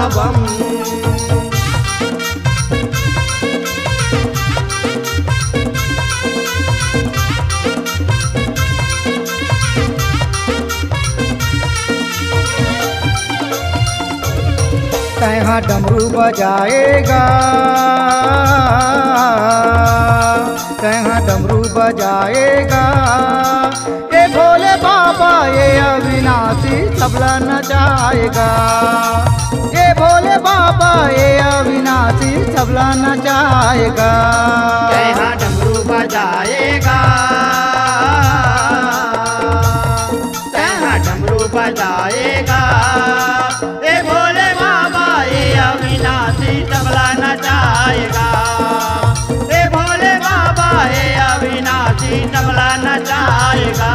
बम। तैहा डमरू बजाएगा, तैहा डमरू बजाएगा, ये भोले बाबा ये अविनाशी तबला नचाएगा, ये भोले बाबा ये अविनाशी तबला नचाएगा। तैहा डमरू बजाएगा, तैहा डमरू बजाएगा, ये भोले बाबा ये अविनाशी तबला नचाएगा, ये भोले बाबा ये अविनाशी तबला नचाएगा।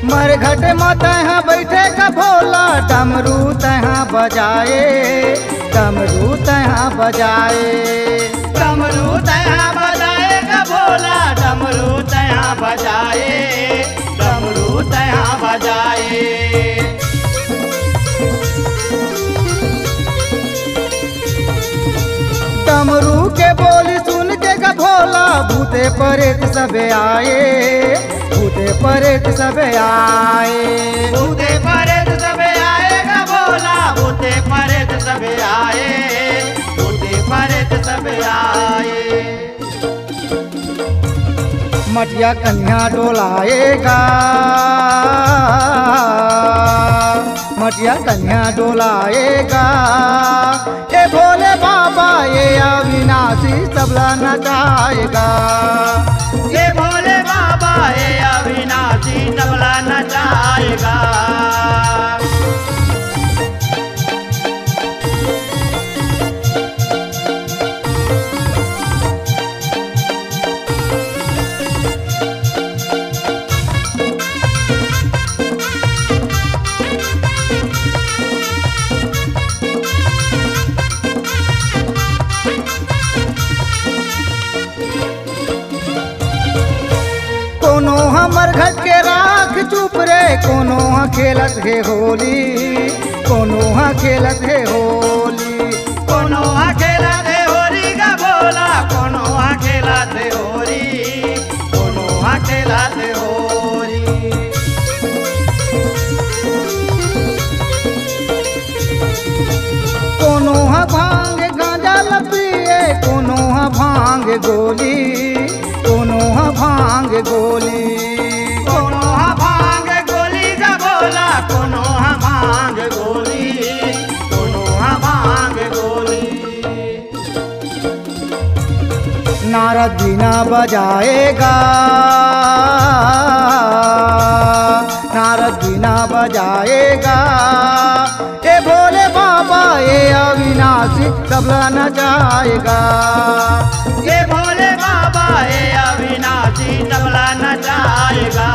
मरघट में तैहा बैठे का भोला, डमरू तैहा बजाए, डमरू तैहा बजाए, डमरू तैहा बजाएगा भोला, डमरू तैहा बजाए, डमरू तैहा बजाए। डमरू के बोली सुन के का भोला, भूते परेत सबे आए, भूते परेत सबे आए, भूते परेत सबे आएगा भोला, भूते परेत सबे आए, भूते परेत सबे आए। मटिया कन्या डोलाएगा, मटिया कन्या डोलाएगा, ये भोले बाबा ये अविनाशी तबला नचाएगा, ये भोले बाबा ये अविनाशी तबला नचाएगा। कोनो हमर घर के राख चुप रे, कोनो हाँ खेलत है होली, कोनो हाँ खेलत है होली, कोनो अकेला दे होरी का भोला, कोनो अकेला दे होरी, कोनो अकेला दे होरी। कोनो हाँ भांग गांजा लपिए, कोनो हाँ भांग गोली, कोनो हाँ भांग गोली, कोनो भांग गोली का भोला, कोनो भांग गोली, कोनो भांग गोली। नारद बीना बजाएगा, नारद बीना बजाएगा, ये भोले बाबा ये अविनाशी तबला नचाएगा, ये भोले बाबा ये अविनाशी तबला नचाएगा।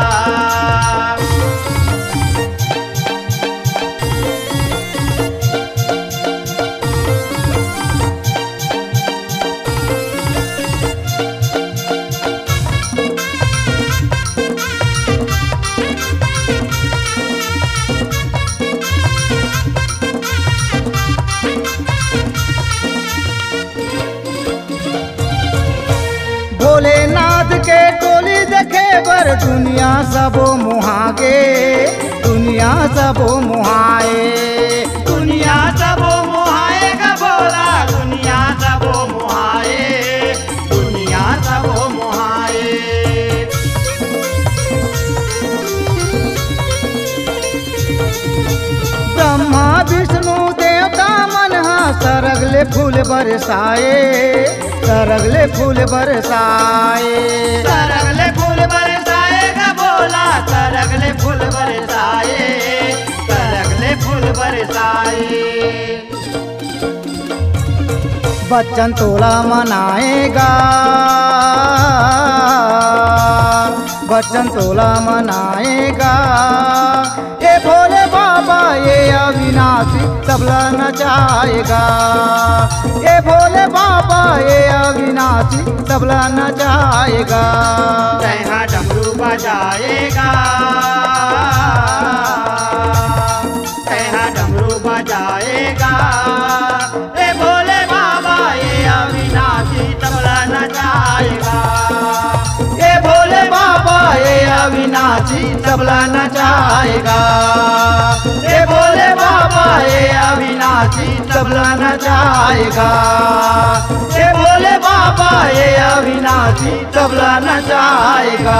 भोलेनाथ के टोली देखे बर दुनिया सबो मुहागे, दुनिया सबो मुहाए, दुनिया सबो मुहाएगा भोला, दुनिया सबो मुहाए, दुनिया सबो मुहाए। ब्रह्मा विष्णु देवता मन सरगले फूल बरसाए, सरगले फूल बरसाए, सरगले फूल बरसाएगा भोला, सरगले फूल बरसाए, सरगले फूल बरसाए। बच्चन तोला मनाएगा, बच्चन तोला मनाएगा। ये भोले बाबा ये अविनाशी तबला नचाएगा, ये भोले बाबा ये अविनाशी तबला नचाएगा। जहाँ डमरू बजाएगा, जहाँ डमरू बजाएगा। ये भोले बाबा ये अविनाशी तबला नचाएगा, ये भोले बाबा ये अविनाशी तबला नचाएगा। ये भोले बाबा ये अविनाशी तबला नचाएगा, ये भोले बाबा ये अविनाशी तबला नचाएगा।